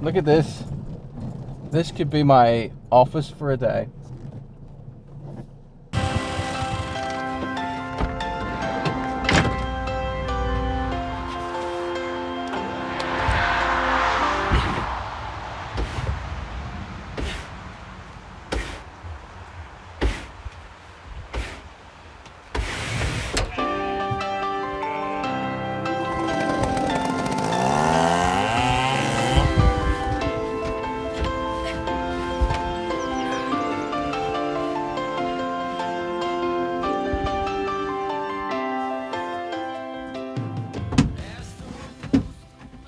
Look at this. This could be my office for a day.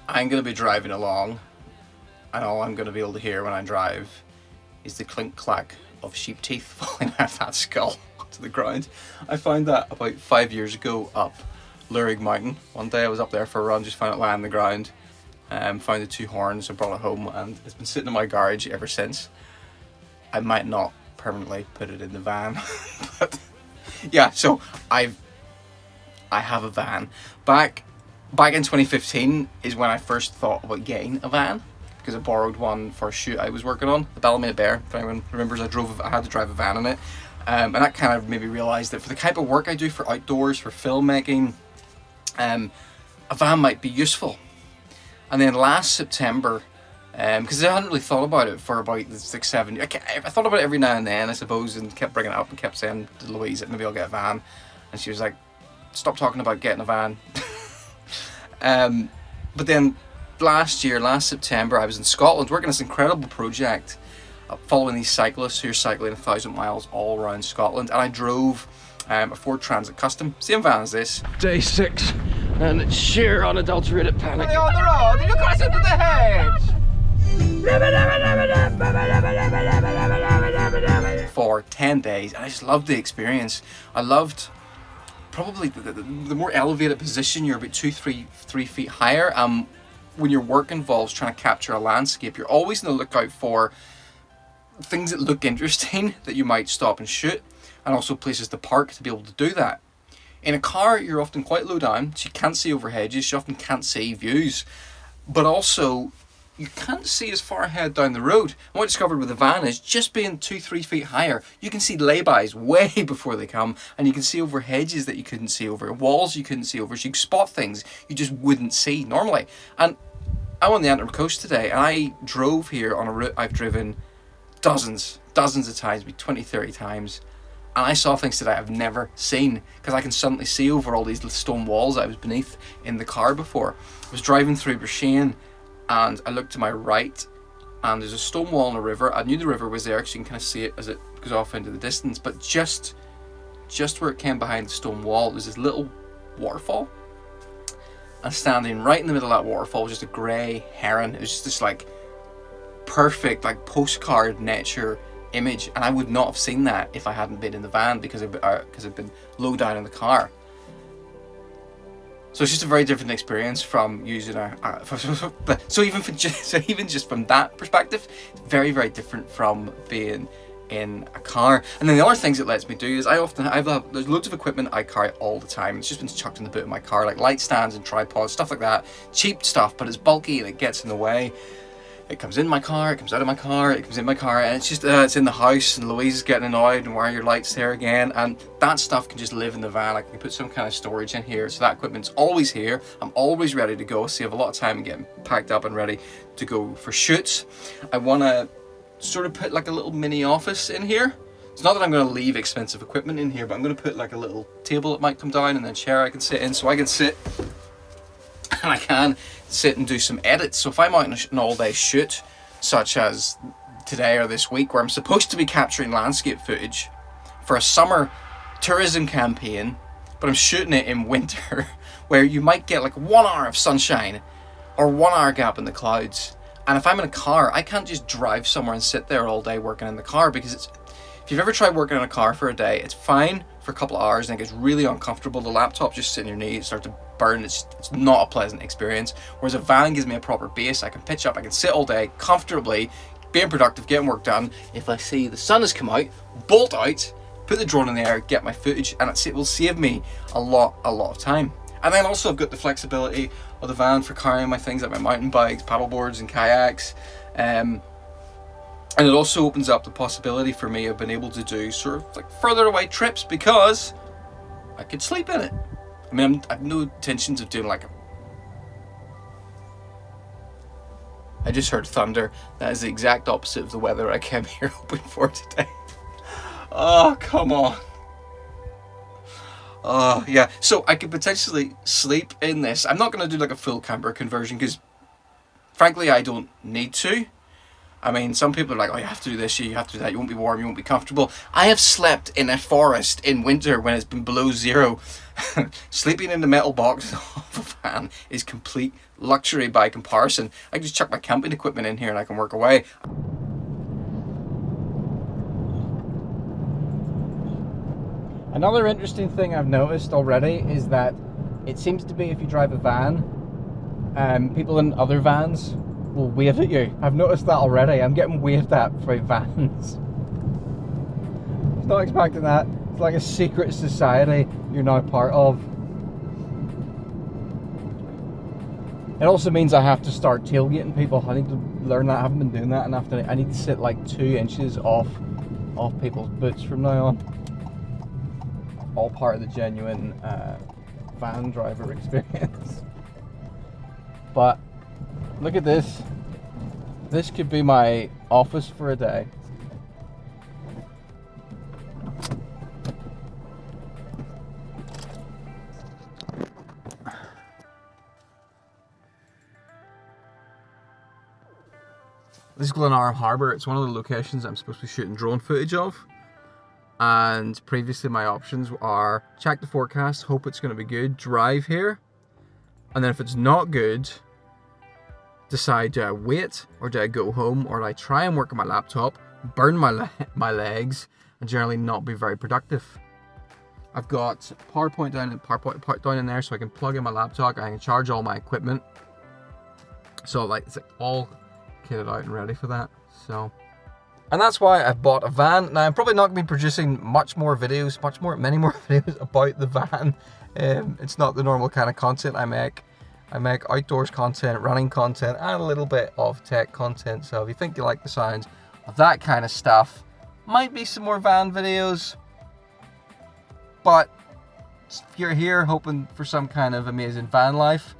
I'm going to be driving along, and all I'm going to be able to hear when I drive is the clink clack of sheep teeth falling out of that skull to the ground. I found that about 5 years ago up Lurig Mountain. One day I was up there for a run, just found it lying on the ground, found the two horns, I brought it home, and it's been sitting in my garage ever since. I might not permanently put it in the van, but yeah, so I have a van. Back in 2015 is when I first thought about getting a van, because I borrowed one for a shoot I was working on, the Ballymena Bear. If anyone remembers, I had to drive a van in it, and that kind of made me realise that for the type of work I do for outdoors, for filmmaking, a van might be useful. And then last September, because I hadn't really thought about it for about 6-7 years, I thought about it every now and then, I suppose, and kept bringing it up and kept saying to Louise that maybe I'll get a van, and she was like, stop talking about getting a van. But then last September, I was in Scotland working on this incredible project, following these cyclists who are cycling 1,000 miles all around Scotland, and I drove a Ford Transit Custom, same van as this. Day 6, and it's sheer unadulterated panic. Are they on the road? You got us into the hedge! For 10 days, and I just loved the experience. I loved probably the more elevated position. You're about 3 feet higher. When your work involves trying to capture a landscape, you're always on the lookout for things that look interesting that you might stop and shoot, and also places to park to be able to do that. In a car, you're often quite low down, so you can't see over hedges, you often can't see views, but also you can't see as far ahead down the road. And what I discovered with the van is just being 2-3 feet higher, you can see laybys way before they come, and you can see over hedges that you couldn't see over, walls you couldn't see over, so you can spot things you just wouldn't see normally. And I'm on the Antrim coast today, and I drove here on a route I've driven dozens of times, maybe 20-30 times, and I saw things today I've never seen, because I can suddenly see over all these little stone walls that I was beneath in the car before. I was driving through Brashane, and I looked to my right, and there's a stone wall in a river. I knew the river was there because you can kind of see it as it goes off into the distance, but just where it came behind the stone wall, there's this little waterfall, and standing right in the middle of that waterfall was just a grey heron. It was just this like perfect, like postcard nature image, and I would not have seen that if I hadn't been in the van, because I've been low down in the car. So it's just a very different experience from using so even just from that perspective, it's very, very different from being in a car. And then the other things it lets me do is there's loads of equipment I carry all the time. It's just been chucked in the boot of my car, like light stands and tripods, stuff like that. Cheap stuff, but it's bulky and it gets in the way. It comes in my car, it comes out of my car, it comes in my car, and it's just it's in the house, and Louise is getting annoyed, and why are your lights there again? And that stuff can just live in the van. I can put some kind of storage in here, so that equipment's always here. I'm always ready to go, save a lot of time and getting packed up and ready to go for shoots. I want to sort of put like a little mini office in here. It's not that I'm going to leave expensive equipment in here, but I'm going to put like a little table that might come down, and then a chair I can sit in, so I can sit and I can sit and do some edits. So if I'm out on an all-day shoot, such as today or this week, where I'm supposed to be capturing landscape footage for a summer tourism campaign, but I'm shooting it in winter, where you might get like 1 hour of sunshine or 1 hour gap in the clouds. And if I'm in a car, I can't just drive somewhere and sit there all day working in the car, because if you've ever tried working in a car for a day, it's fine for a couple of hours and it gets really uncomfortable. The laptop just sitting in your knee, it starts to burn. It's not a pleasant experience. Whereas a van gives me a proper base. I can pitch up, I can sit all day comfortably, being productive, getting work done. If I see the sun has come out, bolt out, put the drone in the air, get my footage, and it will save me a lot of time. And then also I've got the flexibility of the van for carrying my things like my mountain bikes, paddle boards and kayaks. And it also opens up the possibility for me of being able to do sort of like further away trips because I could sleep in it. I mean, I've no intentions of doing like I just heard thunder. That is the exact opposite of the weather I came here hoping for today. Oh, come on. Oh, yeah. So I could potentially sleep in this. I'm not going to do like a full camper conversion because, frankly, I don't need to. I mean, some people are like, oh, you have to do this, you have to do that, you won't be warm, you won't be comfortable. I have slept in a forest in winter when it's been below zero. Sleeping in the metal box of a van is complete luxury by comparison. I can just chuck my camping equipment in here and I can work away. Another interesting thing I've noticed already is that it seems to be if you drive a van, people in other vans will wave at you. I've noticed that already. I'm getting waved at by vans. I was not expecting that. It's like a secret society you're now part of. It also means I have to start tailgating people. I need to learn that. I haven't been doing that enough. I need to sit like 2 inches off people's boots from now on. All part of the genuine van driver experience. But look at this. This could be my office for a day. This is Glenarm Harbour. It's one of the locations I'm supposed to be shooting drone footage of. And previously my options are check the forecast, hope it's going to be good, drive here, and then if it's not good, decide do I wait or do I go home, or do I try and work on my laptop, burn my legs, and generally not be very productive. I've got PowerPoint down in there so I can plug in my laptop, I can charge all my equipment. So like it's like all kitted out and ready for that. So. And that's why I've bought a van. Now I'm probably not going to be producing many more videos about the van. It's not the normal kind of content I make. I make outdoors content, running content, and a little bit of tech content. So if you think you like the sounds of that kind of stuff, might be some more van videos. But if you're here hoping for some kind of amazing van life,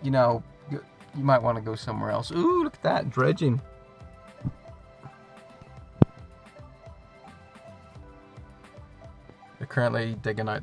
you know, you might want to go somewhere else. Ooh, look at that, dredging. They're currently digging out